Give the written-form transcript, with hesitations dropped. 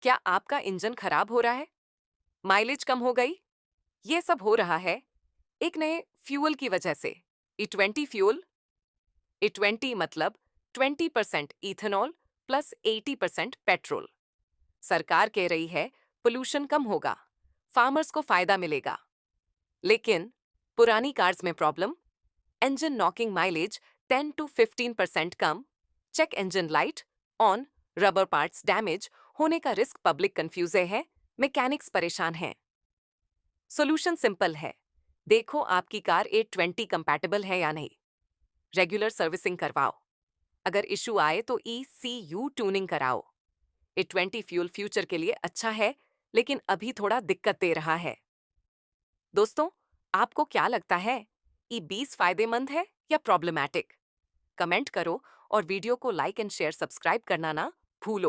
क्या आपका इंजन खराब हो रहा है? माइलेज कम हो गई? ये सब हो रहा है एक नए फ्यूल की वजह से। E20 fuel. E20 मतलब 20% इथेनॉल प्लस 80% पेट्रोल। सरकार कह रही है पोल्यूशन कम होगा, फार्मर्स को फायदा मिलेगा। लेकिन पुरानी कार्स में problem, engine knocking mileage 10 to 15% come, check engine light on, rubber parts damage होने का रिस्क पब्लिक कंफ्यूज है, मैकेनिक्स परेशान हैं। सॉल्यूशन सिंपल है। देखो आपकी कार A20 कंपैटिबल है या नहीं। रेगुलर सर्विसिंग करवाओ। अगर इशू आए तो ECU ट्यूनिंग कराओ। A20 फ्यूल फ्यूचर के लिए अच्छा है, लेकिन अभी थोड़ा दिक्कत दे रहा है। दोस्तों, आपको क्या लगता है? E20 फायदेमंद है या प्रॉब्लमैटिक? कमेंट करो और वीडियो को लाइक एंड शेयर सब्सक्राइब करना ना भूलो।